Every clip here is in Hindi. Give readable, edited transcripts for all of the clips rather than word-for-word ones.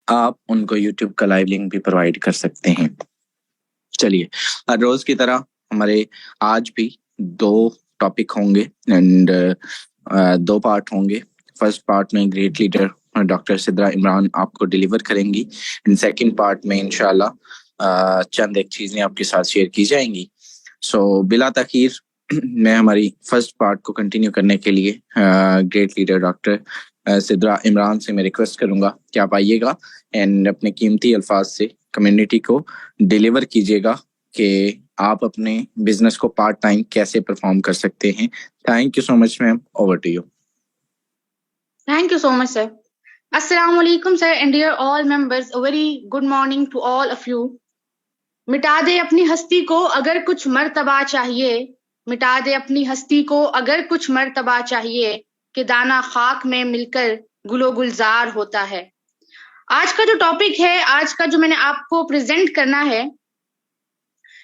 आप उनको यूट्यूब का लाइव लिंक भी प्रोवाइड कर सकते हैं। चलिए, हर रोज की तरह हमारे आज भी 2 टॉपिक होंगे एंड 2 पार्ट होंगे। फर्स्ट पार्ट में great leader doctor Sidra Imran आपको डिलीवर करेंगी एंड सेकंड पार्ट में इंशाल्लाह चंद एक चीजें आपके साथ शेयर की जाएंगी। सो बिला ताखीर मैं हमारी फर्स्ट पार्ट को कंटिन्यू करने के लिए great leader doctor Sidra Imran से मैं रिक्वेस्ट करूंगा कि आप आइएगा एंड अपने कीमती अल्फाज से कम्युनिटी को डिलीवर कीजिएगा कि आप अपने बिजनेस को पार्ट टाइम कैसे परफॉर्म कर सकते हैं। Thank you so much ma'am, over to you. Thank you so much, sir. Assalamu alaikum, sir, and dear all members, a very good morning to all of you. मिटा दे अपनी हस्ती को अगर कुछ मर्तबा चाहिए, मिटा दे अपनी हस्ती को अगर कुछ मर्तबा चाहिए, कि दाना खाक में मिलकर गुलो गुलजार होता है। आज का जो टॉपिक है, आज का जो मैंने आपको प्रेजेंट करना है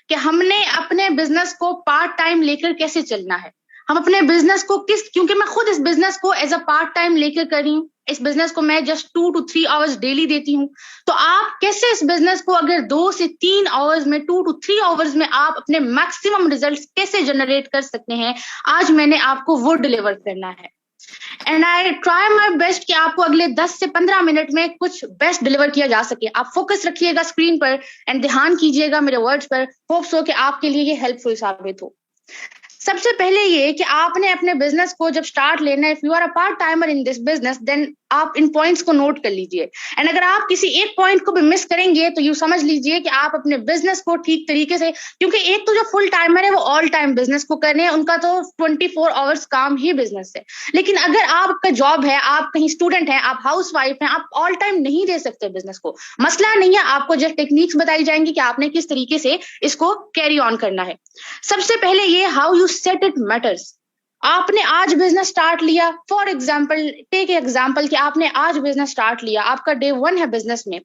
कि हमने अपने बिजनेस को पार्ट टाइम लेकर कैसे चलना है। हम अपने बिजनेस को क्योंकि मैं खुद इस बिजनेस को एज अ पार्ट टाइम लेकर कर रही हूँ, इस बिजनेस को मैं जस्ट 2 to 3 आवर्स डेली देती हूँ। तो आप कैसे इस बिजनेस को अगर 2 से 3 आवर्स में, 2 to 3 आवर्स में आप अपने मैक्सिमम रिजल्ट्स कैसे जनरेट कर सकते हैं, आज मैंने आपको वो डिलीवर करना है। And I try my best कि आपको अगले 10 से 15 मिनट में कुछ बेस्ट डिलीवर किया जा सके। आप फोकस रखिएगा स्क्रीन पर एंड ध्यान कीजिएगा मेरे वर्ड्स पर। होप्स हो कि आपके लिए ये हेल्पफुल साबित हो। सबसे पहले ये कि आपने अपने बिजनेस को जब स्टार्ट लेना है, if you are a part timer in this business, then आप इन पॉइंट्स को नोट कर लीजिए। एंड अगर आप किसी एक पॉइंट को भी मिस करेंगे तो यू समझ लीजिए कि आप अपने बिजनेस को ठीक तरीके से, क्योंकि एक तो जो फुल टाइमर है वो ऑल टाइम बिजनेस को कर रहे हैं, उनका तो 24 आवर्स काम ही बिजनेस है। लेकिन अगर आपका जॉब है, आप कहीं स्टूडेंट हैं, आप हाउस वाइफ हैं, आप ऑल टाइम नहीं दे सकते बिजनेस को, मसला नहीं है। आपको जस्ट टेक्निक्स बताई जाएंगी कि आपने किस तरीके से इसको कैरी ऑन करना है। सबसे पहले ये how you set it matters. आपने आज बिजनेस स्टार्ट लिया, फॉर एग्जाम्पल टेक एग्जाम्पल कि आपने आज बिजनेस स्टार्ट लिया, आपका डे 1 है बिजनेस में।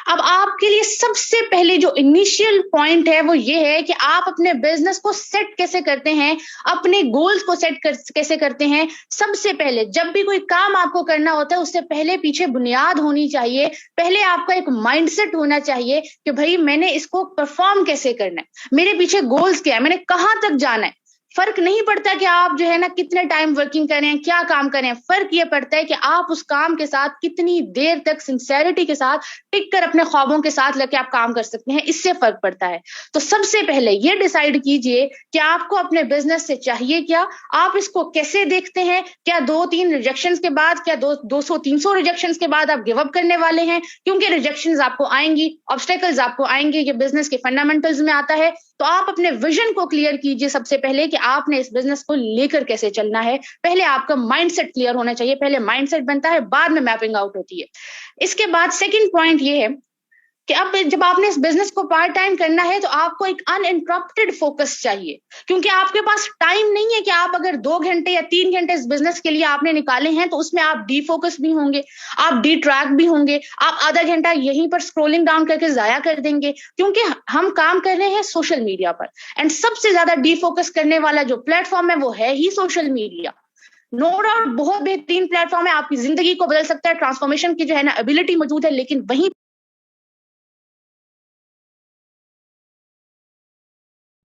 अब आपके लिए सबसे पहले जो इनिशियल पॉइंट है वो ये है कि आप अपने बिजनेस को सेट कैसे करते हैं, अपने गोल्स को कैसे करते हैं। सबसे पहले जब भी कोई काम आपको करना होता है, उससे पहले पीछे बुनियाद होनी चाहिए। पहले आपका एक माइंडसेट होना चाहिए कि भाई मैंने इसको परफॉर्म कैसे करना है, मेरे पीछे गोल्स क्या है, मैंने कहां तक जाना है। फर्क नहीं पड़ता कि आप जो है ना कितने टाइम वर्किंग कर रहे हैं, क्या काम कर रहे हैं। फर्क ये पड़ता है कि आप उस काम के साथ कितनी देर तक सिंसेरिटी के साथ टिक कर अपने ख्वाबों के साथ लेके आप काम कर सकते हैं, इससे फर्क पड़ता है। तो सबसे पहले ये डिसाइड कीजिए कि आपको अपने बिजनेस से चाहिए क्या, आप इसको कैसे देखते हैं। क्या 2-3 रिजेक्शंस के बाद, क्या 200-300 रिजेक्शंस के बाद आप गिव अप करने वाले हैं? क्योंकि रिजेक्शंस आपको आएंगी, ऑब्स्टेकल्स आपको आएंगे, ये बिजनेस के फंडामेंटल्स में आता है। तो आप अपने विजन को क्लियर कीजिए सबसे पहले कि आपने इस बिजनेस को लेकर कैसे चलना है। पहले आपका माइंडसेट क्लियर होना चाहिए। पहले माइंडसेट बनता है, बाद में मैपिंग आउट होती है। इसके बाद सेकंड पॉइंट ये है कि अब जब आपने इस बिजनेस को पार्ट टाइम करना है तो आपको एक अनइंटरप्टेड फोकस चाहिए, क्योंकि आपके पास टाइम नहीं है कि आप अगर 2 घंटे या 3 घंटे इस बिजनेस के लिए आपने निकाले हैं तो उसमें आप डीफोकस भी होंगे, आप डी ट्रैक भी होंगे, आप आधा घंटा यहीं पर स्क्रोलिंग डाउन करके जाया कर देंगे, क्योंकि हम काम कर रहे हैं सोशल मीडिया पर। एंड सबसे ज्यादा डीफोकस करने वाला जो प्लेटफॉर्म है वो है ही सोशल मीडिया। नो डाउट बहुत बेहतरीन प्लेटफॉर्म है, आपकी जिंदगी को बदल सकता है, ट्रांसफॉर्मेशन की जो है ना एबिलिटी मौजूद है, लेकिन वहीं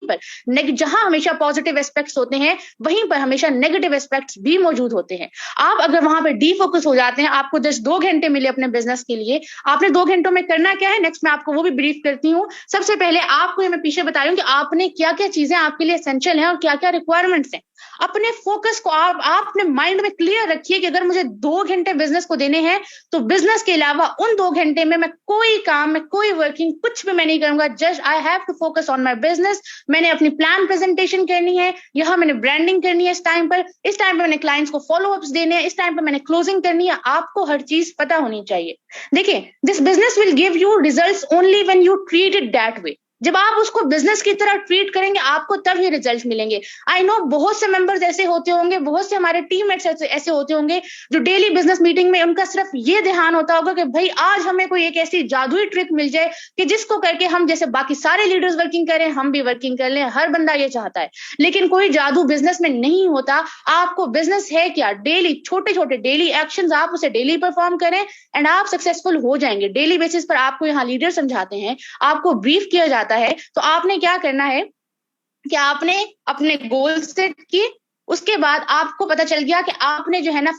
पर जहां हमेशा पॉजिटिव एस्पेक्ट्स होते हैं वहीं पर हमेशा नेगेटिव एस्पेक्ट्स भी मौजूद होते हैं। आप अगर वहां पर डीफोकस हो जाते हैं, आपको जस्ट 2 घंटे मिले अपने बिजनेस के लिए, आपने 2 घंटों में करना क्या है, नेक्स्ट मैं आपको वो भी ब्रीफ करती हूँ। सबसे पहले आपको ये मैं पीछे बता रही हूँ कि आपने क्या क्या चीजें आपके लिए एसेंशियल हैं और क्या क्या रिक्वायरमेंट्स हैं। अपने फोकस को आप अपने माइंड में क्लियर रखिए कि अगर मुझे 2 घंटे बिजनेस को देने हैं तो बिजनेस के अलावा उन 2 घंटे में मैं कोई काम, मैं कोई वर्किंग कुछ भी मैं नहीं करूंगा। Just I have to focus on my business. मैंने अपनी प्लान प्रेजेंटेशन करनी है, यहाँ मैंने ब्रांडिंग करनी है, इस टाइम पर मैंने क्लाइंट्स को फॉलो अप्स देने हैं, इस टाइम पर मैंने क्लोजिंग करनी है। आपको हर चीज पता होनी चाहिए। देखिए, this business will give you results only when you treat it that way. जब आप उसको बिजनेस की तरह ट्रीट करेंगे आपको तब ये रिजल्ट मिलेंगे। आई नो बहुत से मेंबर्स ऐसे होते होंगे, बहुत से हमारे टीममेट्स ऐसे होते होंगे जो डेली बिजनेस मीटिंग में उनका सिर्फ ये ध्यान होता होगा कि भाई आज हमें कोई एक ऐसी जादुई ट्रिक मिल जाए कि जिसको करके हम जैसे बाकी सारे लीडर्स वर्किंग करें, हम भी वर्किंग कर लें। हर बंदा ये चाहता है, लेकिन कोई जादू बिजनेस में नहीं होता। आपको बिजनेस है क्या, डेली छोटे छोटे डेली एक्शंस आप उसे डेली परफॉर्म करें एंड आप सक्सेसफुल हो जाएंगे। डेली बेसिस पर आपको यहाँ लीडर समझाते हैं, आपको ब्रीफ किया जाता है, तो आपने क्या करना है कि आपने अपने गोल सेट किए, उसके बाद आपको पता चल गया कि आपने जो है ना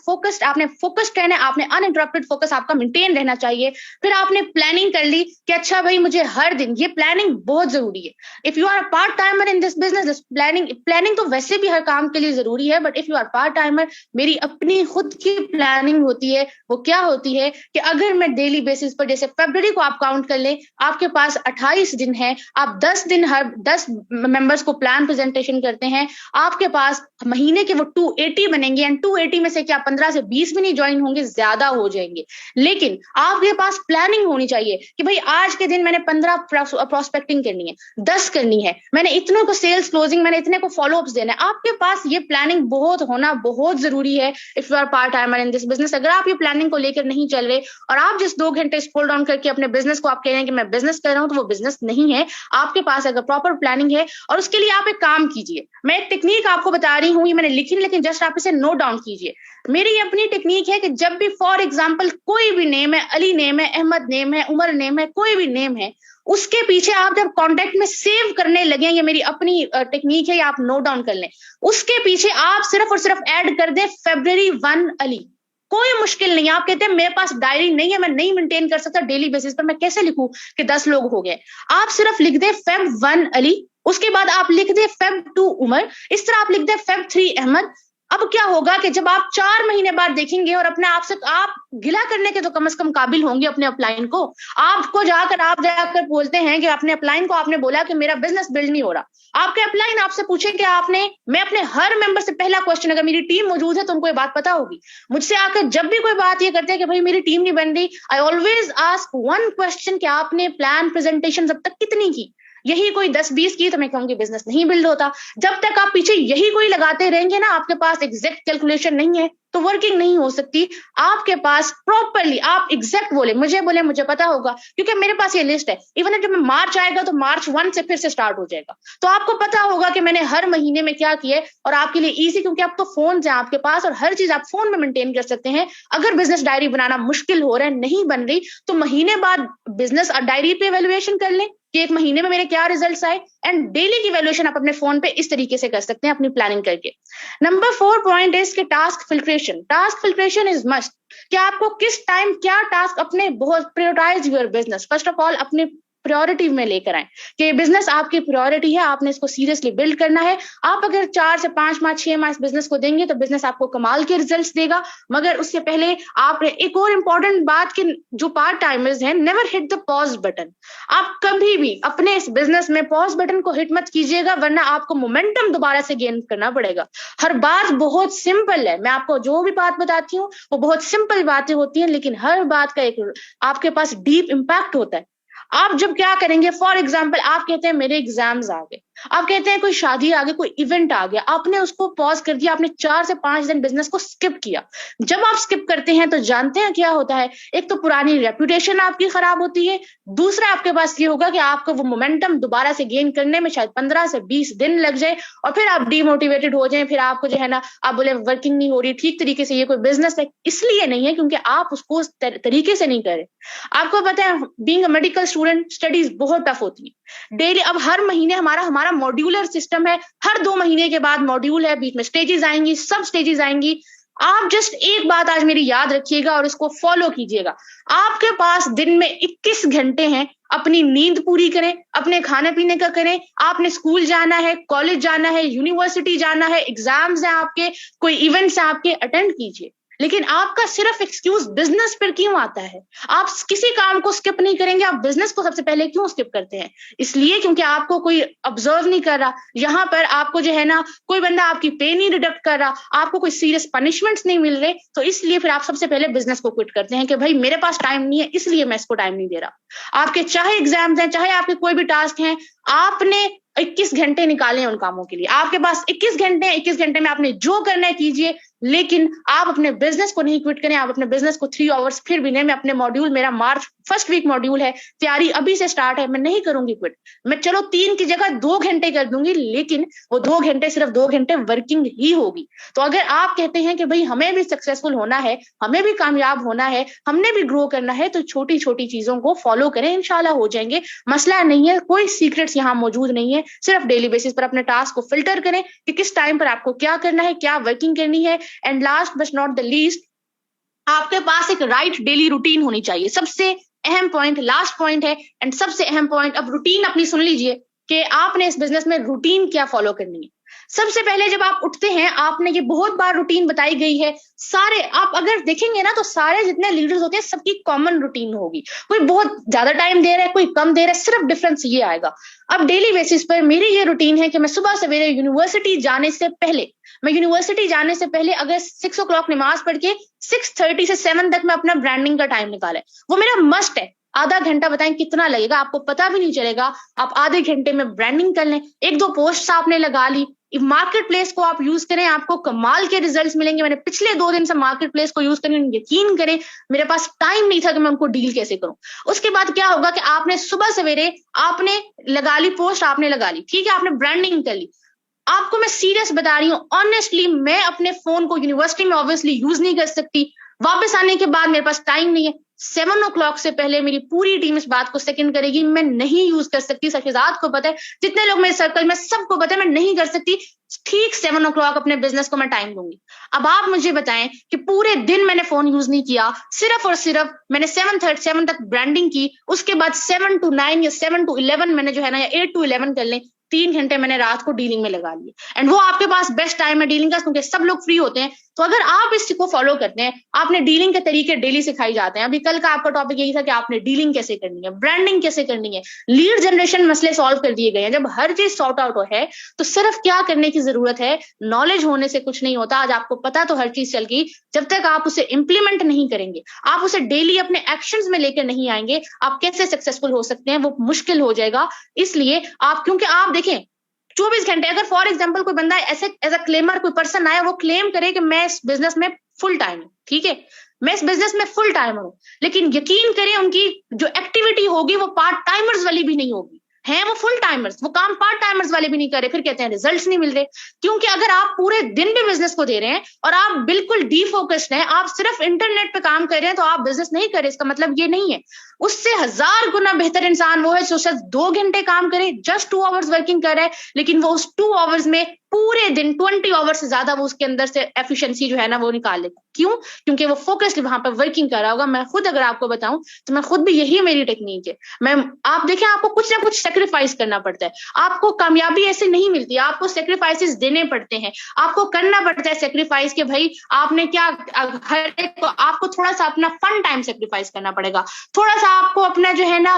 आपने फोकस्ड रहना है, आपने अनइंटरप्टेड फोकस आपका मेंटेन रहना चाहिए। फिर आपने प्लानिंग कर ली कि अच्छा भाई मुझे हर दिन, ये प्लानिंग बहुत जरूरी है। If you are a part timer in this business, planning तो वैसे भी हर काम के लिए जरूरी है, but if you are part timer, मेरी अपनी खुद की प्लानिंग होती है। वो क्या होती है कि अगर मैं डेली बेसिस पर, जैसे फरवरी को आप काउंट कर लें, आपके पास 28 दिन है, आप 10 दिन हर 10 मेंबर्स को प्लान प्रेजेंटेशन करते हैं, आपके पास महीने के वो 280 बनेंगे एंड 280 में से क्या 15 से 20 भी नहीं ज्वाइन होंगे, ज्यादा हो जाएंगे। लेकिन आपके पास प्लानिंग होनी चाहिए कि भाई आज के दिन मैंने 15 प्रोस्पेक्टिंग करनी है, 10 करनी है, मैंने इतनों को सेल्स क्लोजिंग, मैंने इतने को फॉलोअप्स देना है। आपके पास ये प्लानिंग बहुत होना बहुत जरूरी है if you are part timer in this business. अगर आप ये प्लानिंग को लेकर नहीं चल रहे और आप जिस 2 घंटे स्क्रॉल डाउन करके अपने बिजनेस को आप कह रहे हैं कि मैं बिजनेस कर रहा हूं, तो वो बिजनेस नहीं है। आपके पास अगर प्रॉपर प्लानिंग है, और उसके लिए आप एक काम कीजिए, मैं एक टेक्निक आपको बता रही हूँ, ये मैंने लिखी, लेकिन जस्ट आप इसे नोट डाउन कीजिए। मेरी अपनी टेक्निक है कि जब भी फॉर एग्जांपल कोई भी नेम है, अली नेम है, अहमद नेम है, उमर नेम है, कोई भी नेम है, उसके पीछे आप जब कॉन्टेक्ट में सेव करने लगे, ये मेरी अपनी टेक्निक है, ये आप नोट डाउन कर लें, उसके पीछे आप सिर्फ और सिर्फ ऐड कर दे February 1 अली। कोई मुश्किल नहीं। आप कहते हैं मेरे पास डायरी नहीं है, मैं नहीं मेंटेन कर सकता डेली बेसिस पर, मैं कैसे लिखूं कि 10 लोग हो गए। आप सिर्फ लिख दे Feb 1 अली, उसके बाद आप लिख दे Feb 2 उमर, इस तरह आप लिख दे Feb 3 अहमद। अब क्या होगा कि जब आप 4 महीने बाद देखेंगे और अपने आप से आप गिला करने के तो कम से कम काबिल होंगे अपने अपलाइन को। आप जाकर बोलते हैं कि अपने अपलाइन को आपने बोला कि मेरा बिजनेस बिल्ड नहीं हो रहा, आपके अपलाइन आपसे पूछे कि मैं अपने हर मेंबर से पहला क्वेश्चन, अगर मेरी टीम मौजूद है तो उनको ये बात पता होगी, मुझसे आकर जब भी कोई बात ये करते हैं कि भाई मेरी टीम नहीं बन रही, आई ऑलवेज आस्क 1 क्वेश्चन कि आपने प्लान प्रेजेंटेशन अब तक कितनी की। यही कोई 10-20 की तो मैं कहूंगी बिजनेस नहीं बिल्ड होता। जब तक आप पीछे यही कोई लगाते रहेंगे ना, आपके पास एग्जैक्ट कैलकुलेशन नहीं है तो वर्किंग नहीं हो सकती। आपके पास प्रॉपरली आप एग्जैक्ट मुझे पता होगा, क्योंकि मेरे पास ये लिस्ट है। इवन जब मार्च आएगा तो March 1 से फिर से स्टार्ट हो जाएगा, तो आपको पता होगा कि मैंने हर महीने में क्या किया है। और आपके लिए इजी, क्योंकि अब तो फोन है आपके पास और हर चीज आप फोन में मेंटेन कर सकते हैं। अगर बिजनेस डायरी बनाना मुश्किल हो रहा है, नहीं बन रही, तो महीने बाद बिजनेस डायरी पे एवेल्युएशन कर लें कि 1 महीने में मेरे क्या रिजल्ट्स आए, एंड डेली की वैल्यूएशन आप अपने फोन पे इस तरीके से कर सकते हैं अपनी प्लानिंग करके। नंबर 4 पॉइंट इज कि टास्क फिल्ट्रेशन इज मस्ट, कि आपको किस टाइम क्या टास्क अपने बहुत prioritise your business. First of all अपने प्रायोरिटी में लेकर आए कि बिजनेस आपकी प्रायोरिटी है, आपने इसको सीरियसली बिल्ड करना है। आप अगर 4 से 5 माह 6 माह इस बिजनेस को देंगे तो बिजनेस आपको कमाल के रिजल्ट्स देगा। मगर उससे पहले आपने एक और इम्पोर्टेंट बात कि जो पार्ट टाइमर्स हैं, never hit the pause button. आप कभी भी अपने इस बिजनेस में पॉज बटन को हिट मत कीजिएगा, वरना आपको मोमेंटम दोबारा से गेन करना पड़ेगा। हर बात बहुत सिंपल है, मैं आपको जो भी बात बताती हूँ वो बहुत सिंपल बातें होती हैं, लेकिन हर बात का एक आपके पास डीप इम्पैक्ट होता है। आप जब क्या करेंगे, फॉर एग्जाम्पल आप कहते हैं मेरे एग्जाम्स आ गए, आप कहते हैं कोई शादी आ गई, कोई इवेंट आ गया, आपने उसको पॉज कर दिया, आपने 4 से 5 दिन बिजनेस को स्किप किया। जब आप स्किप करते हैं तो जानते हैं क्या होता है, एक तो पुरानी रेपुटेशन आपकी खराब होती है, दूसरा आपके पास ये होगा कि आपको वो मोमेंटम दोबारा से गेन करने में शायद 15 से 20 दिन लग जाए और फिर आप डिमोटिवेटेड हो जाएं। फिर आपको जो है ना, आप बोले वर्किंग नहीं हो रही ठीक तरीके से, ये कोई बिजनेस है इसलिए नहीं है क्योंकि आप उसको उस तरीके से नहीं करें। आपको पता है being a medical student studies बहुत टफ होती है डेली। अब हर महीने हमारा मॉड्यूलर सिस्टम है, हर 2 महीने के बाद मॉड्यूल है, बीच में स्टेजेस आएंगी, सब स्टेजेस आएंगी। आप जस्ट एक बात आज मेरी याद रखिएगा और इसको फॉलो कीजिएगा। आपके पास दिन में 21 घंटे हैं, अपनी नींद पूरी करें, अपने खाने पीने का करें। आपने स्कूल जाना है, कॉलेज जाना है, यूनिवर्सिटी जाना है, एग्जाम्स हैं आपके, कोई इवेंट्स हैं आपके, अटेंड कीजिए। लेकिन आपका सिर्फ एक्सक्यूज बिजनेस पर क्यों आता है? आप किसी काम को स्किप नहीं करेंगे, आप बिजनेस को सबसे पहले क्यों स्किप करते हैं? इसलिए क्योंकि आपको कोई ऑब्जर्व नहीं कर रहा, यहाँ पर आपको जो है ना कोई बंदा आपकी पे नहीं डिडक्ट कर रहा, आपको कोई सीरियस पनिशमेंट्स नहीं मिल रहे, तो इसलिए फिर आप सबसे पहले बिजनेस को क्विट करते हैं कि भाई मेरे पास टाइम नहीं है, इसलिए मैं इसको टाइम नहीं दे रहा। आपके चाहे एग्जाम्स हैं, चाहे आपके कोई भी टास्क हैं, आपने 21 घंटे निकाले उन कामों के लिए। आपके पास 21 घंटे हैं, 21 घंटे में आपने जो करना है कीजिए, लेकिन आप अपने बिजनेस को नहीं क्विट करें। आप अपने बिजनेस को 3 आवर्स फिर भी नहीं, मैं अपने मॉड्यूल, मेरा मार्च फर्स्ट वीक मॉड्यूल है, तैयारी अभी से स्टार्ट है, मैं नहीं करूंगी क्विट। मैं चलो 3 की जगह 2 घंटे कर दूंगी, लेकिन वो 2 घंटे सिर्फ 2 घंटे वर्किंग ही होगी। तो अगर आप कहते हैं कि भाई हमें भी सक्सेसफुल होना है, हमें भी कामयाब होना है, हमने भी ग्रो करना है, तो छोटी छोटी चीजों को फॉलो करें, इंशाल्लाह हो जाएंगे। मसला नहीं है, कोई सीक्रेट्स यहाँ मौजूद नहीं है। सिर्फ डेली बेसिस पर अपने टास्क को फिल्टर करें कि किस टाइम पर आपको क्या करना है, क्या वर्किंग करनी है। And last but not the least, आपके पास एक राइट डेली रूटीन होनी चाहिए। सबसे अहम पॉइंट, लास्ट पॉइंट है एंड सबसे अहम पॉइंट। अब रूटीन अपनी सुन लीजिए कि आपने इस बिजनेस में रूटीन क्या फॉलो करनी है। सबसे पहले जब आप उठते हैं, आपने ये बहुत बार रूटीन बताई गई है, सारे आप अगर देखेंगे ना तो सारे जितने लीडर्स होते हैं सबकी कॉमन रूटीन होगी। कोई बहुत ज्यादा टाइम दे रहा है, कोई कम दे रहा है, सिर्फ डिफरेंस ये आएगा। अब डेली बेसिस पर मेरी ये रूटीन है कि मैं सुबह सवेरे यूनिवर्सिटी जाने से पहले, अगर 6 o'clock नमाज पढ़ के 6:30 से 7 तक मैं अपना ब्रांडिंग का टाइम निकाला, वो मेरा मस्ट है। आधा घंटा बताएं कितना लगेगा, आपको पता भी नहीं चलेगा। आप आधे घंटे में ब्रांडिंग कर लें, 1-2 पोस्ट आपने लगा ली, मार्केट प्लेस को आप यूज करें, आपको कमाल के रिजल्ट्स मिलेंगे। मैंने पिछले 2 दिन से मार्केट प्लेस को यूज करें, यकीन करें मेरे पास टाइम नहीं था कि मैं उनको डील कैसे करूं। उसके बाद क्या होगा कि आपने सुबह सवेरे आपने लगा ली पोस्ट, आपने लगा ली, ठीक है, आपने ब्रांडिंग कर ली। आपको मैं सीरियस बता रही हूँ, ऑनेस्टली मैं अपने फोन को यूनिवर्सिटी में ऑब्वियसली यूज नहीं कर सकती। वापस आने के बाद मेरे पास टाइम नहीं है। 7 o'clock से पहले मेरी पूरी टीम इस बात को सेकंड करेगी, मैं नहीं यूज कर सकती। शहजाद को पता है, जितने लोग मेरे सर्कल में सबको पता है, मैं नहीं कर सकती। ठीक 7 o'clock अपने बिजनेस को मैं टाइम दूंगी। अब आप मुझे बताएं कि पूरे दिन मैंने फोन यूज नहीं किया, सिर्फ और सिर्फ मैंने 7 तक ब्रांडिंग की, उसके बाद 7 to 9 या 7 to 11 मैंने जो है ना, या 8 to 11 कर लें, 3 घंटे मैंने रात को डीलिंग में लगा लिए। एंड वो आपके पास बेस्ट टाइम है डीलिंग का, क्योंकि सब लोग फ्री होते हैं। तो अगर आप इसको फॉलो करते हैं, आपने डीलिंग के तरीके डेली सिखाई जाते हैं। अभी कल का आपका टॉपिक यही था कि आपने डीलिंग कैसे करनी है, ब्रांडिंग कैसे करनी है, लीड जनरेशन मसले सॉल्व कर दिए गए हैं। जब हर चीज सॉर्ट आउट है तो सिर्फ क्या करने की जरूरत है, नॉलेज होने से कुछ नहीं होता। आज आपको पता तो हर चीज चल गई, जब तक आप उसे इंप्लीमेंट नहीं करेंगे, आप उसे डेली अपने एक्शंस में लेकर नहीं आएंगे, आप कैसे सक्सेसफुल हो सकते हैं, वो मुश्किल हो जाएगा। इसलिए आप, क्योंकि आप देखें 24 घंटे, अगर फॉर एग्जांपल कोई बंदा ऐसे एज अ क्लेमर कोई पर्सन आया, वो क्लेम करे कि मैं इस बिजनेस में फुल टाइम हूं, ठीक है, मैं इस बिजनेस में फुल टाइम हूं, लेकिन यकीन करें उनकी जो एक्टिविटी होगी वो पार्ट टाइमर्स वाली भी नहीं होगी। हैं वो फुल टाइमर्स, वो काम पार्ट टाइमर्स वाले भी नहीं कर रहे, फिर कहते हैं रिजल्ट्स नहीं मिल रहे। क्योंकि अगर आप पूरे दिन भी बिजनेस को दे रहे हैं और आप बिल्कुल डीफोकस्ड हैं, आप सिर्फ इंटरनेट पे काम कर रहे हैं, तो आप बिजनेस नहीं कर रहे। इसका मतलब ये नहीं है। उससे 1000 गुना बेहतर इंसान वो है जो सिर्फ 2 घंटे काम करे, जस्ट 2 आवर्स वर्किंग कर रहा है, लेकिन वो उस 2 आवर्स में पूरे दिन 20 आवर्स से ज्यादा वो उसके अंदर से एफिशिएंसी जो है ना वो निकाल लेगा। क्यों? क्योंकि वो फोकस्ड वहां पर वर्किंग कर रहा होगा। मैं खुद अगर आपको बताऊं तो मैं खुद भी, यही मेरी टेक्निक है। आप देखें, आपको कुछ ना कुछ सेक्रीफाइस करना पड़ता है। आपको कामयाबी ऐसे नहीं मिलती, आपको सेक्रीफाइसेस देने पड़ते हैं, आपको करना पड़ता है सेक्रीफाइस के भाई आपने क्या, हर एक को आपको थोड़ा सा अपना फन टाइम सेक्रीफाइस करना पड़ेगा, थोड़ा सा आपको अपना जो है ना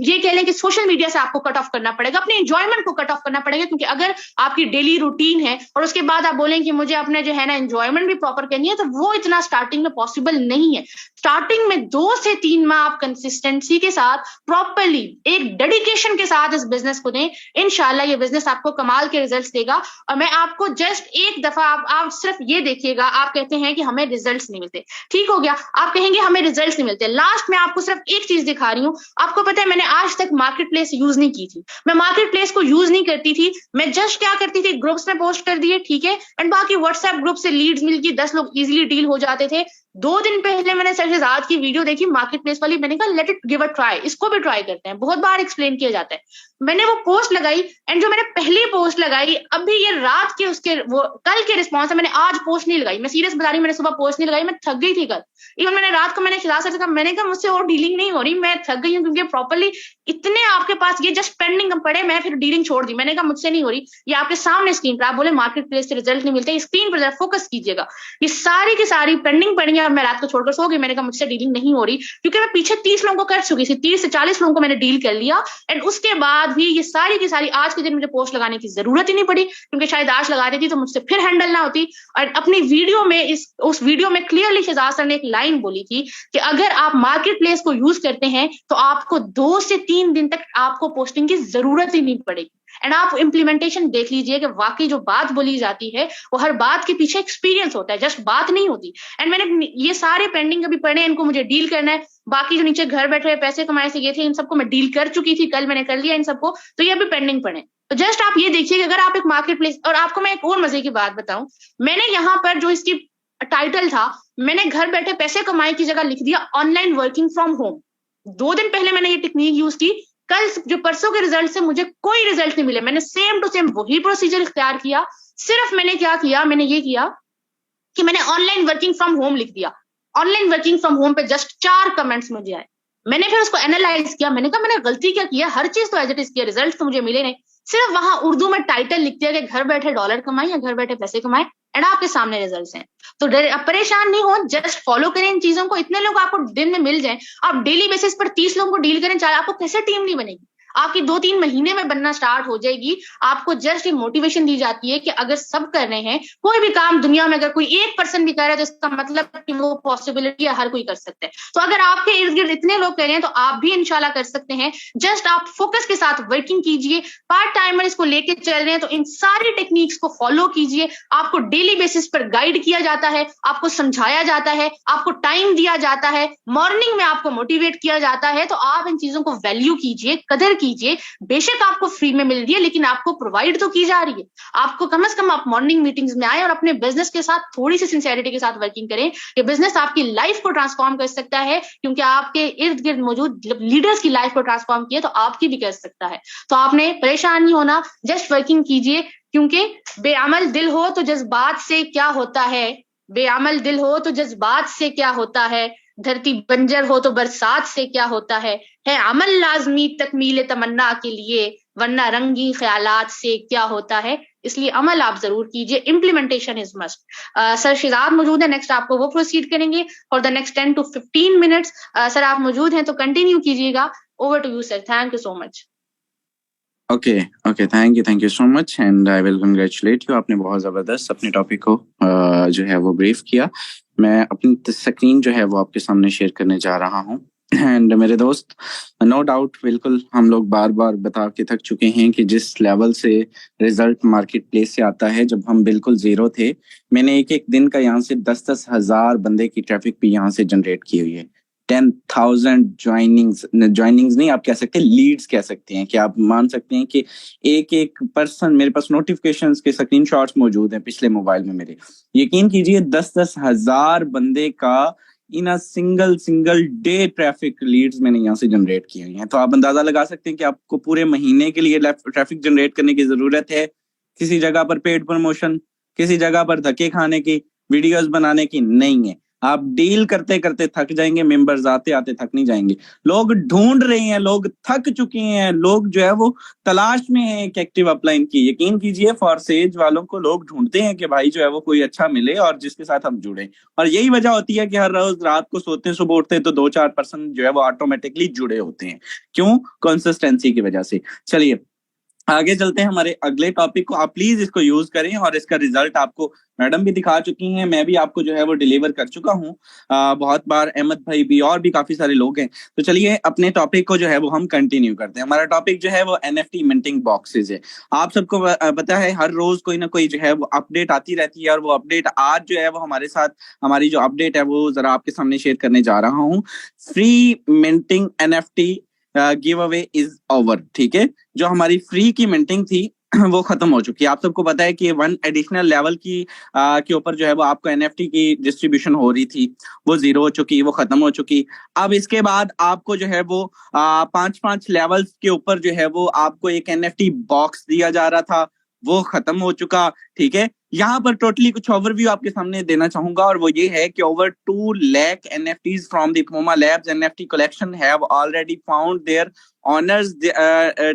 ये कह लें कि सोशल मीडिया से आपको कट ऑफ करना पड़ेगा, अपने एंजॉयमेंट को कट ऑफ करना पड़ेगा। क्योंकि अगर आपकी डेली रूटीन है और उसके बाद आप बोलें कि मुझे अपने जो है ना एंजॉयमेंट भी प्रॉपर करनी है, तो वो इतना स्टार्टिंग में पॉसिबल नहीं है। स्टार्टिंग में 2 से 3 माह आप कंसिस्टेंसी के साथ, प्रॉपरली एक डेडिकेशन के साथ इस बिजनेस को दें, इंशाल्लाह ये बिजनेस आपको कमाल के रिजल्ट्स देगा। और मैं आपको जस्ट एक दफा आप सिर्फ ये देखिएगा, आप कहते हैं कि हमें रिजल्ट्स नहीं मिलते, ठीक हो गया, आप कहेंगे हमें रिजल्ट्स नहीं मिलते। लास्ट में आपको सिर्फ एक चीज दिखा रही हूँ। आपको पता है मैंने आज तक मार्केट प्लेस यूज नहीं की थी, मैं मार्केट प्लेस को यूज नहीं करती थी। मैं जस्ट क्या करती थी, ग्रुप्स में पोस्ट कर दिए, ठीक है, एंड बाकी व्हाट्सएप ग्रुप से लीड्स मिल गई, 10 लोग इजीली डील हो जाते थे। 2 दिन पहले मैंने सर शहजाद की वीडियो देखी मार्केट प्लेस वाली, मैंने कहा let it give a try, इसको भी ट्राई करते हैं, बहुत बार एक्सप्लेन किया जाता है। मैंने वो पोस्ट लगाई एंड जो मैंने पहली पोस्ट लगाई, अभी ये रात के उसके वो कल के रिस्पॉन्स है, मैंने आज पोस्ट नहीं लगाई, मैं सीरियस बता रही हूँ, मैंने सुबह पोस्ट नहीं लगाई, मैं थक गई थी कल। इवन मैंने रात को मैंने शहजाद सर से कहा, मैंने कहा मुझसे और डीलिंग नहीं हो रही, मैं थक गई हूँ, क्योंकि प्रॉपरली इतने आपके पास ये जस्ट पेंडिंग पड़े, मैं फिर डीलिंग छोड़ दी। मैंने कहा मुझसे नहीं हो रही, ये आपके सामने स्क्रीन पर आप बोले मार्केट प्लेस से रिजल्ट नहीं मिलते, स्क्रीन पर जरा फोकस कीजिएगा, ये सारी की सारी पेंडिंग पड़ी है और मैं रात को छोड़कर सो गई। मैंने कहा मुझसे डीलिंग नहीं हो रही, क्योंकि मैं पीछे 30 लोगों को कर चुकी थी, 30 से 40 लोगों को मैंने डील कर लिया एंड उसके बाद भी ये सारी की सारी आज के दिन मुझे पोस्ट लगाने की जरूरत ही नहीं पड़ी, क्योंकि शायद आज लगा देती तो मुझसे फिर हैंडल ना होती। और अपनी वीडियो में उस वीडियो में क्लियरली शहजाद सर ने एक लाइन बोली थी कि अगर आप मार्केट प्लेस को यूज करते हैं तो आपको 2 से 3 दिन तक आपको पोस्टिंग की जरूरत ही नहीं पड़ेगी। एंड आप इम्प्लीमेंटेशन देख लीजिए कि वाकई जो बात बोली जाती है वो हर बात के पीछे एक्सपीरियंस होता है, जस्ट बात नहीं होती। एंड मैंने ये सारे पेंडिंग अभी पढ़े, इनको मुझे डील करना है। बाकी जो नीचे घर बैठे पैसे कमाए से ये थे, इन सबको मैं डील कर चुकी थी, कल मैंने कर लिया इन सबको, तो ये अभी पेंडिंग पड़े। तो जस्ट आप ये देखिए कि अगर आप एक मार्केट प्लेस, और आपको मैं एक और मजे की बात बताऊं, मैंने यहाँ पर जो इसकी टाइटल था, मैंने घर बैठे पैसे कमाए की जगह लिख दिया ऑनलाइन वर्किंग फ्रॉम होम। 2 दिन पहले मैंने ये टेक्निक यूज की, कल जो परसों के रिजल्ट से मुझे कोई रिजल्ट नहीं मिले, मैंने सेम टू सेम वही प्रोसीजर इख्तियार किया। सिर्फ मैंने क्या किया, मैंने ये किया कि मैंने ऑनलाइन वर्किंग फ्रॉम होम लिख दिया। ऑनलाइन वर्किंग फ्रॉम होम पे जस्ट 4 कमेंट्स मुझे आए। मैंने फिर उसको एनालाइज किया, मैंने कहा मैंने गलती क्या किया, हर चीज तो एज इट इज किया, रिजल्ट तो मुझे मिले नहीं। सिर्फ वहां उर्दू में टाइटल लिख दिया कि घर बैठे डॉलर कमाए या घर बैठे पैसे कमाए, एंड आपके सामने रिजल्ट्स हैं। तो परेशान नहीं हो, जस्ट फॉलो करें इन चीजों को। इतने लोग आपको दिन में मिल जाएं, आप डेली बेसिस पर 30 लोगों को डील करें, चाहे आपको कैसे टीम नहीं बनेगी, आपकी 2-3 महीने में बनना स्टार्ट हो जाएगी। आपको जस्ट ये मोटिवेशन दी जाती है कि अगर सब कर रहे हैं, कोई भी काम दुनिया में अगर कोई 1% भी कर रहा है तो इसका मतलब कि वो पॉसिबिलिटी है, हर कोई कर सकता है। तो अगर आपके इर्द गिर्द इतने लोग कर रहे हैं तो आप भी इंशाल्लाह कर सकते हैं। जस्ट आप फोकस के साथ वर्किंग कीजिए, पार्ट टाइमर इसको लेके चल रहे हैं तो इन सारी टेक्निक्स को फॉलो कीजिए। आपको डेली बेसिस पर गाइड किया जाता है, आपको समझाया जाता है, आपको टाइम दिया जाता है, मॉर्निंग में आपको मोटिवेट किया जाता है। तो आप इन चीजों को वैल्यू कीजिए, कदर कीजिए। बेशक आपको फ्री में मिल रही है, लेकिन आपको प्रोवाइड तो की जा रही है। आपको कम से कम आप मॉर्निंग मीटिंग्स में आए और अपने बिजनेस के साथ थोड़ी सी सिंसियरिटी के साथ वर्किंग करें। ये बिजनेस आपकी लाइफ को ट्रांसफॉर्म कर सकता है, क्योंकि आपके इर्द गिर्द मौजूद लीडर्स की लाइफ को ट्रांसफॉर्म किया तो आपकी भी कर सकता है। तो आपने परेशान नहीं होना, जस्ट वर्किंग कीजिए, क्योंकि बेअमल दिल हो तो जज्बात से क्या होता है, बेअमल दिल हो तो जज्बात से क्या होता है, धरती बंजर हो तो बरसात से क्या होता है अमल लाजमी तकमील तमन्ना के लिए, वरना रंगी ख्यालात से क्या होता है। इसलिए अमल आप जरूर कीजिए, implementation is must. Sir Shahzad मौजूद है, नेक्स्ट आपको वो प्रोसीड करेंगे for the next 10 to 15 minutes. Sir आप मौजूद हैं तो कंटिन्यू कीजिएगा। Over to you sir, thank you so much. Okay thank you so much and I will congratulate you. आपने बहुत जबरदस्त अपने टॉपिक को जो है वो ब्रीफ किया। मैं अपनी स्क्रीन जो है वो आपके सामने शेयर करने जा रहा हूँ। एंड मेरे दोस्त, नो डाउट बिल्कुल हम लोग बार बार बता के थक चुके हैं कि जिस लेवल से रिजल्ट मार्केट प्लेस से आता है, जब हम बिल्कुल जीरो थे, मैंने एक दिन का यहाँ से 10-10 हजार बंदे की ट्रैफिक भी यहाँ से जनरेट की हुई है। 10,000 ज्वाइनिंग्स नहीं आप कह सकते, लीड्स कह सकते हैं कि आप मान सकते हैं कि एक पर्सन, मेरे पास नोटिफिकेशंस के स्क्रीनशॉट्स मौजूद हैं पिछले मोबाइल में मेरे। यकीन कीजिए 10-10 हजार बंदे का in a single day traffic leads मैंने यहाँ से जनरेट की हुई हैं। तो आप अंदाजा लगा सकते हैं कि आपको पूरे महीने के लिए ट्रैफिक जनरेट करने की जरूरत है। किसी जगह पर पेड प्रमोशन, किसी जगह पर धक्के खाने की, वीडियोस बनाने की नहीं है। आप डील करते करते थक जाएंगे, मेंबर्स आते आते थक नहीं जाएंगे। लोग ढूंढ रहे हैं, लोग थक चुके हैं, लोग जो है वो तलाश में है एक एक्टिव अपलाइन की। यकीन कीजिए फॉर सेज वालों को लोग ढूंढते हैं कि भाई जो है वो कोई अच्छा मिले और जिसके साथ हम जुड़े। और यही वजह होती है कि हर रोज रात को सोते हैं, सुबह उठते हैं तो 2-4% जो है वो ऑटोमेटिकली जुड़े होते हैं। क्यों? कंसिस्टेंसी की वजह से। चलिए आगे चलते हैं हमारे अगले टॉपिक को। आप प्लीज इसको यूज करें और इसका रिजल्ट आपको मैडम भी दिखा चुकी हैं, मैं भी आपको जो है वो डिलीवर कर चुका हूँ बहुत बार, अहमद भाई भी, और भी काफी सारे लोग हैं। तो चलिए अपने टॉपिक को जो है वो हम कंटिन्यू करते हैं। हमारा टॉपिक जो है वो NFT मिंटिंग बॉक्सेस है। आप सबको पता है हर रोज कोई ना कोई जो है वो अपडेट आती रहती है, और वो अपडेट आज जो है वो हमारे साथ, हमारी जो अपडेट है वो जरा आपके सामने शेयर करने जा रहा हूँ। Free minting NFT give away is over. ठीक है, जो हमारी फ्री की मिंटिंग थी वो खत्म हो चुकी है। आप सबको पता है कि वन एडिशनल लेवल की के ऊपर जो है वो आपको एनएफटी की डिस्ट्रीब्यूशन हो रही थी, वो जीरो हो चुकी, वो खत्म हो चुकी। अब इसके बाद आपको जो है वो 5-5 लेवल्स के ऊपर जो है वो आपको एक एनएफटी बॉक्स दिया जा रहा था, वो खत्म हो चुका। ठीक है, यहाँ पर टोटली कुछ ओवरव्यू आपके सामने देना चाहूंगा, और वो ये है कि over 2 lakh NFTs from the Puma Labs NFT collection have already found their owners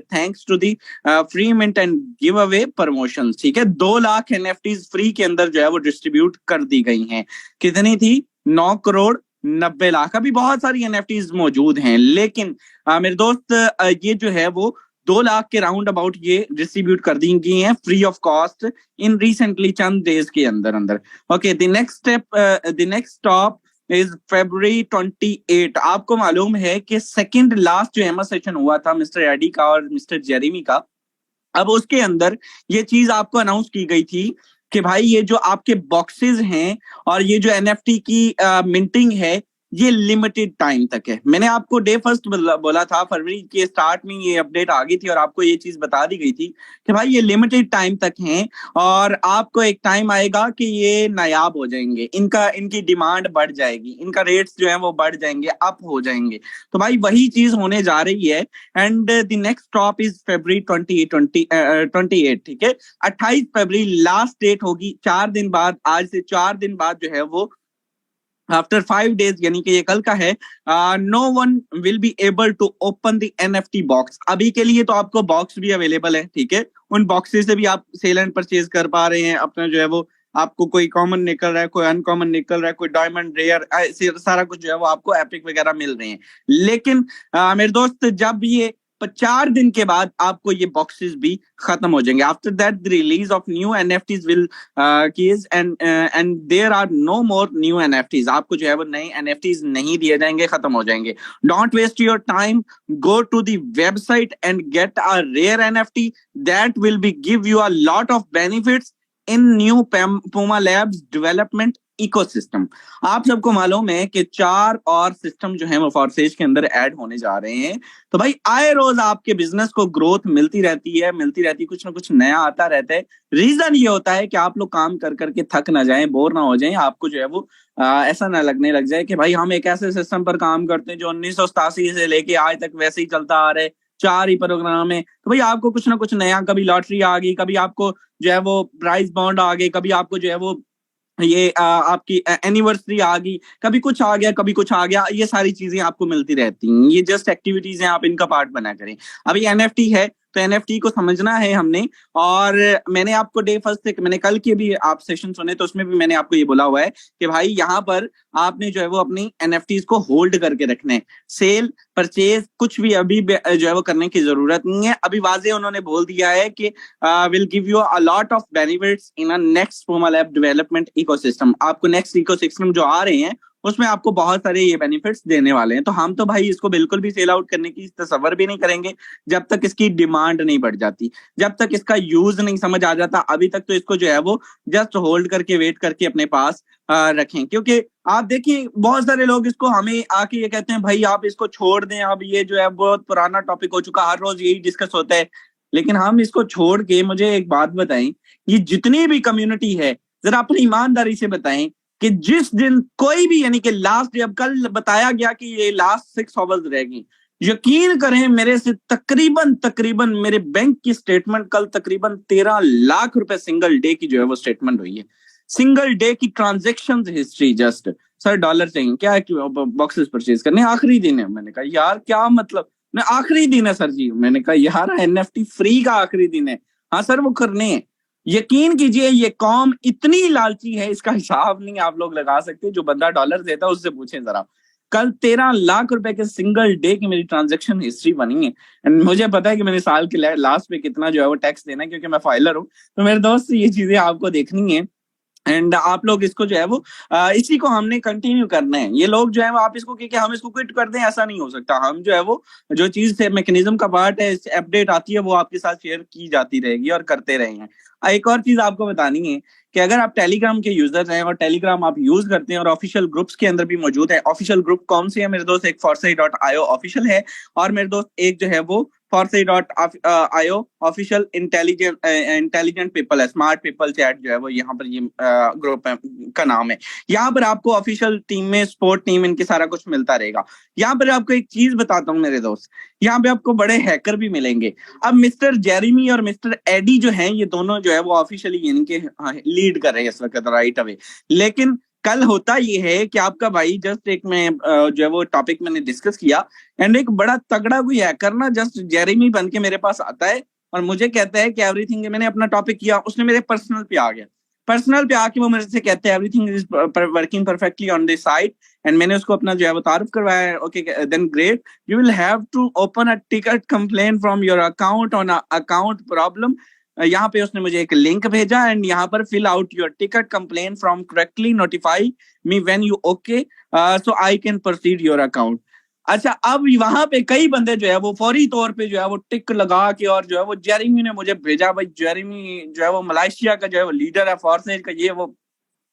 thanks to the free mint and give away promotion. ठीक है, 2 लाख एनएफटीज फ्री के अंदर जो है वो डिस्ट्रीब्यूट कर दी गई हैं। कितनी थी? 9 करोड़ 90 लाख। अभी बहुत सारी एनएफटीज मौजूद हैं, लेकिन मेरे दोस्त ये जो है वो 2 लाख के राउंड अबाउट ये डिस्ट्रीब्यूट कर दी गई हैं free of cost in recently Chand days के अंदर अंदर। Okay, the next step, the next stop is February 28। आपको मालूम है कि सेकंड लास्ट जो एमएस सेशन हुआ था मिस्टर एडी का और मिस्टर जेरेमी का, अब उसके अंदर ये चीज आपको अनाउंस की गई थी कि भाई ये जो आपके बॉक्सेस हैं और ये जो एनएफटी की मिंटिंग है, ये लिमिटेड टाइम तक है। मैंने आपको डे फर्स्ट बोला था, फरवरी के स्टार्ट में ये अपडेट आ गई थी और आपको ये चीज बता दी गई थी कि भाई ये लिमिटेड टाइम तक हैं, और आपको एक टाइम आएगा कि ये नायाब हो जाएंगे, इनकी डिमांड बढ़ जाएगी, इनका रेट्स जो है वो बढ़ जाएंगे, अप हो जाएंगे। तो भाई वही चीज होने जा रही है। And the next stop is February 28। ठीक है, 28 फरवरी लास्ट डेट होगी। 4 दिन बाद, आज से 4 दिन बाद जो है वो आफ्टर 5 डेज, यानी कि ये कल का है, no one will be able to open the NFT box. अभी के लिए तो आपको बॉक्स भी अवेलेबल है, ठीक है, उन बॉक्सेस से भी आप सेल एंड परचेज कर पा रहे हैं अपना जो है वो। आपको कोई कॉमन निकल रहा है, कोई अनकॉमन निकल रहा है, कोई डायमंड रेयर, सारा कुछ जो है वो आपको एपिक वगैरह मिल रहे हैं। लेकिन मेरे दोस्त, जब ये 4 दिन के बाद आपको ये बॉक्सेस भी खत्म हो जाएंगे। After that the release of new NFTs will cease and there are no more new NFTs. आपको जो है वो नए एनएफटीज नहीं दिए जाएंगे, खत्म हो जाएंगे। Don't waste your time, go to the website and get a rare NFT that will be give you a lot of benefits in new Puma Labs development ecosystem. आप सबको मालूम है कि 4 और सिस्टम जो है वो फॉरसेज के अंदर ऐड होने जा रहे हैं। तो भाई आए रोज आपके बिजनेस को ग्रोथ मिलती रहती है, कुछ ना कुछ नया आता रहता है। रीजन ये होता है कि आप लोग काम कर करके थक ना जाएं, बोर ना हो जाएं, आपको जो है वो ऐसा ना लगने लग जाए कि भाई हम एक ऐसे सिस्टम पर काम करते हैं जो 1987 से लेके आज तक वैसे ही चलता आ रहा है, 4 ही प्रोग्राम है। तो भाई आपको कुछ ना कुछ नया, कभी लॉटरी आ गई, कभी आपको जो है वो प्राइज बॉन्ड आ गए, कभी आपको जो है वो ये आपकी एनिवर्सरी आ गई, कभी कुछ आ गया, कभी कुछ आ गया। ये सारी चीजें आपको मिलती रहती हैं, ये जस्ट एक्टिविटीज हैं, आप इनका पार्ट बना करें। अभी एनएफटी है तो एनएफटी को समझना है हमने। और मैंने आपको डे फर्स्ट से, मैंने कल के भी आप सेशन सुने तो उसमें भी मैंने आपको ये बोला हुआ है कि भाई यहाँ पर आपने जो है वो अपनी एनएफटीज को होल्ड करके रखना है। सेल परचेज कुछ भी अभी जो है वो करने की जरूरत नहीं है। अभी वाजे उन्होंने बोल दिया है कि will give you a lot of benefits in a next Puma Lab development ecosystem. आपको नेक्स्ट इकोसिस्टम जो आ रहे हैं उसमें आपको बहुत सारे ये बेनिफिट्स देने वाले हैं। तो हम तो भाई इसको बिल्कुल भी सेल आउट करने की तसव्वुर भी नहीं करेंगे जब तक इसकी डिमांड नहीं बढ़ जाती, जब तक इसका यूज नहीं समझ आ जाता। अभी तक तो इसको जो है वो जस्ट होल्ड करके, वेट करके अपने पास रखें। क्योंकि आप देखिए बहुत सारे लोग इसको हमें आके ये कहते हैं भाई आप इसको छोड़ दें, अब ये जो है बहुत पुराना टॉपिक हो चुका, हर रोज यही डिस्कस होता है। लेकिन हम इसको छोड़ के मुझे एक बात बताएं, ये जितनी भी कम्युनिटी है जरा अपनी ईमानदारी से बताएं कि जिस दिन कोई भी, यानी कि लास्ट डे, अब कल बताया गया कि ये लास्ट 6 आवर्स रहेगी, यकीन करें मेरे से तकरीबन मेरे बैंक की स्टेटमेंट कल तकरीबन 13 लाख रुपए सिंगल डे की जो है वो स्टेटमेंट हुई है। सिंगल डे की transaction history. Just sir dollar चाहिए क्या बॉक्सेस परचेज करने, आखिरी दिन है। मैंने कहा यार क्या मतलब, ना आखिरी दिन है सर जी। मैंने कहा यार एनएफटी फ्री का आखिरी दिन है। हाँ सर वो करने हैं। यकीन कीजिए ये कौम इतनी लालची है, इसका हिसाब नहीं आप लोग लगा सकते। जो बंदा डॉलर देता है उससे पूछें जरा। कल 13 लाख रुपए के सिंगल डे की मेरी ट्रांजैक्शन हिस्ट्री बनी है। एंड मुझे पता है कि मैंने साल के लास्ट पे कितना जो है वो टैक्स देना है, क्योंकि मैं फाइलर हूँ। तो मेरे दोस्त ये चीजें आपको देखनी है एंड आप लोग इसको जो है वो इसी को हमने कंटिन्यू करना है। ये लोग जो है वो आप इसको कि हम इसको क्विट कर दें, ऐसा नहीं हो सकता। हम जो है वो जो चीज से मैकेनिज्म का पार्ट है, अपडेट आती है वो आपके साथ शेयर की जाती रहेगी और करते रहेंगे। एक और चीज आपको बतानी है कि अगर आप टेलीग्राम के यूजर्स हैं और टेलीग्राम आप यूज करते हैं और ऑफिशियल ग्रुप्स के अंदर भी मौजूद है। ऑफिशियल ग्रुप कौन से है मेरे दोस्त? एक foresight.io ऑफिशियल है, और मेरे दोस्त एक जो है वो force.io ऑफिशियल इंटेलिजेंट पीपल है, स्मार्ट पीपल चैट जो है वो यहाँ पर ये ग्रुप का नाम है। यहाँ पर आपको ऑफिशियल टीम में सपोर्ट टीम इनके सारा कुछ मिलता रहेगा। यहाँ पर आपको एक चीज बताता हूँ मेरे दोस्त, यहाँ पे आपको बड़े हैकर भी मिलेंगे। अब मिस्टर जेरेमी और मिस्टर एडी जो हैं ये दोनों जो है वो ऑफिशियली इनके लीड कर रहे हैं इस वक्त राइट अवे। लेकिन कल होता ये है कि आपका भाई जस्ट एक में जो है वो टॉपिक मैंने डिस्कस किया एंड एक बड़ा तगड़ा कोई हैकर ना जस्ट जेरेमी बन के मेरे पास आता है और मुझे कहता है कि एवरीथिंग, मैंने अपना टॉपिक किया, उसने मेरे पर्सनल पे आ गया, पर्सनल पे आके वो मेरे से कहते हैं everything is working perfectly on this site and मैंने उसको अपना जो है वो तारुफ करवाया। Okay then great, you will have to open a ticket complaint form your account on account problem. यहाँ पे उसने मुझे एक लिंक भेजा एंड यहाँ पर fill out your ticket complaint form correctly notify me when you okay so I can proceed your account. अच्छा, अब वहां पे कई बंदे जो है वो फौरी तौर पे जो है वो टिक लगा के और जो है वो जेरेमी ने मुझे भेजा। भाई जेरेमी जो है वो मलेशिया का जो है वो लीडर है फोर्सेज का, ये वो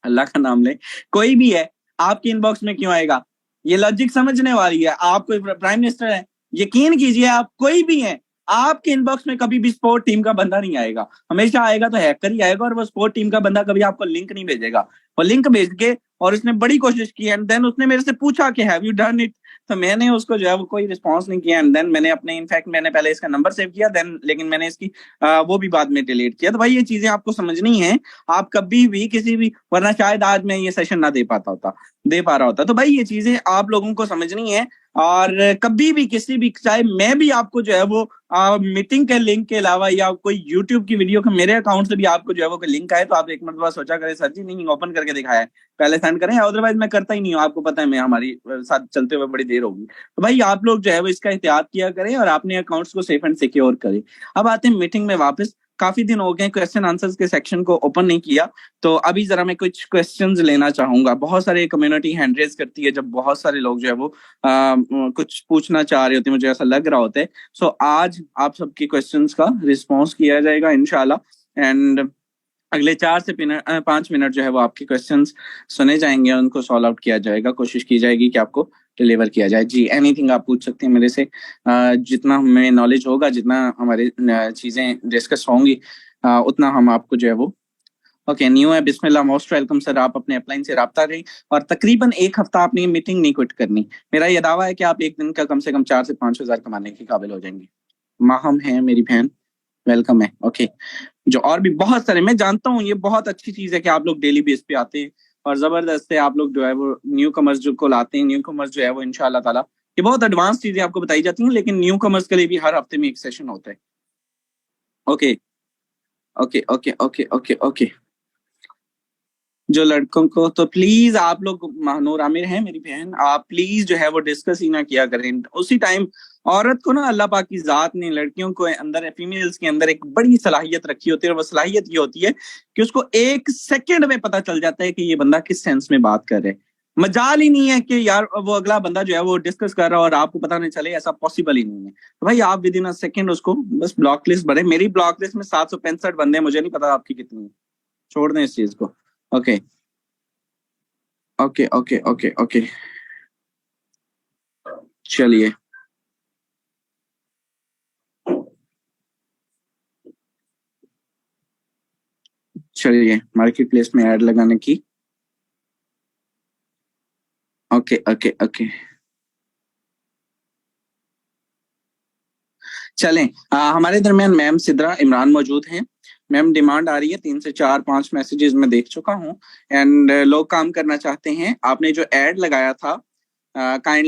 अल्लाह का नाम ले, कोई भी है आपके इनबॉक्स में क्यों आएगा? ये लॉजिक समझने वाली है। आप कोई प्राइम मिनिस्टर है, यकीन कीजिए आप कोई भी है, आपके इनबॉक्स में कभी भी स्पोर्ट टीम का बंदा नहीं आएगा, हमेशा आएगा तो हैकर ही आएगा और वो स्पोर्ट टीम का बंदा कभी आपको लिंक नहीं भेजेगा। वो लिंक भेज के और उसने बड़ी कोशिश की एंड देन उसने मेरे से पूछा कि हैव यू डन इट, तो मैंने उसको जो है वो कोई रिस्पॉन्स नहीं किया एंड देन मैंने अपने इनफैक्ट मैंने पहले इसका नंबर सेव किया देन, लेकिन मैंने इसकी वो भी बाद में डिलीट किया। तो भाई ये चीजें आपको समझनी है, आप कभी भी किसी भी, वरना शायद आज मैं ये सेशन ना दे पा रहा होता। तो भाई ये चीजें आप लोगों को समझनी है और कभी भी किसी भी, चाहे मैं भी आपको जो है वो मीटिंग के लिंक के अलावा या कोई यूट्यूब की वीडियो का मेरे अकाउंट से भी आपको जो है वो लिंक आए तो आप एक मरतबा सोचा करें सर जी नहीं ओपन करके दिखाया है, पहले सेंड करें, अदरवाइज मैं करता ही नहीं हूँ। आपको पता है मैं हमारी साथ चलते हुए बड़ी देर होगी। तो भाई आप लोग जो है वो इसका एहतियात किया करें और अपने अकाउंट्स को सेफ एंड सिक्योर करें। अब आते हैं मीटिंग में वापस। काफी दिन हो गए क्वेश्चन आंसर्स के सेक्शन को ओपन नहीं किया, तो अभी जरा मैं कुछ क्वेश्चंस लेना चाहूंगा। बहुत सारे कम्युनिटी हैंड रेज करती है जब बहुत सारे लोग जो है वो कुछ पूछना चाह रहे होते हैं, मुझे ऐसा लग रहा होता है। सो आज आप सबके क्वेश्चंस का रिस्पॉन्स किया जाएगा इंशाल्लाह एंड अगले 4 से 5 मिनट जो है वो आपके क्वेश्चंस सुने जाएंगे, उनको सॉल्व आउट किया जाएगा, कोशिश की जाएगी कि आपको डिलीवर किया जाए। जी एनीथिंग आप पूछ सकते हैं मेरे से, जितना हमें नॉलेज होगा, जितना हमारी चीजें डिस्कस होंगी उतना हम आपको जो है वो ओके न्यू है बिस्मिल्लाह मोस्ट वेलकम सर। आप अपने अपलाइन से रब्ता रही और तकरीबन 1 हफ्ता आपने ये मीटिंग नहीं क्विट करनी। मेरा ये दावा है कि आप एक दिन का कम से कम 4 से 5 हज़ार कमाने के काबिल हो जाएंगे। माहम है मेरी बहन, वेलकम है। ओके जो और भी बहुत सारे, मैं जानता हूँ ये बहुत अच्छी चीज है कि आप लोग डेली बेस पे आते हैं और जबरदस्त है आप लोग जो है वो न्यू कमर्स जो को लाते हैं। न्यू कमर्स जो है वो इंशाल्लाह ताला ये बहुत एडवांस चीजें आपको बताई जाती हैं, लेकिन न्यू कमर्स के लिए भी हर हफ्ते में एक सेशन होता है। Okay okay okay okay okay okay जो लड़कों को तो प्लीज आप लोग, महानूर आमिर है मेरी बहन, आप प्लीज जो है वो डिस्कस ही ना किया करें उसी टाइम। औरत को ना अल्लाह पाक की जात ने लड़कियों को अंदर, फीमेल्स के अंदर एक बड़ी सलाहियत रखी होती है और वो सलाहियत ये होती है कि उसको 1 सेकंड में पता चल जाता है कि ये बंदा किस सेंस में बात कर रहे हैं। मजाल ही नहीं है कि यार वो अगला बंदा जो है वो डिस्कस कर रहा है और आपको पता नहीं चले, ऐसा पॉसिबल ही नहीं है। तो भाई आप विद इन अ सेकंड उसको बस ब्लॉक लिस्ट भरे। मेरी ब्लॉक लिस्ट में 765 बंदे, मुझे नहीं पता आपकी कितनी है, छोड़ दें इस चीज को। Okay okay okay okay okay चलिए चलिए मार्केट प्लेस में ऐड लगाने की। ओके ओके ओके चलें। हमारे दरमियान मैम सिद्रा इमरान मौजूद हैं। मैम डिमांड आ रही है 3 से 4 5 मैसेजेस मैं देख चुका हूं एंड लोग काम करना चाहते हैं। आपने जो ऐड लगाया था काइंडली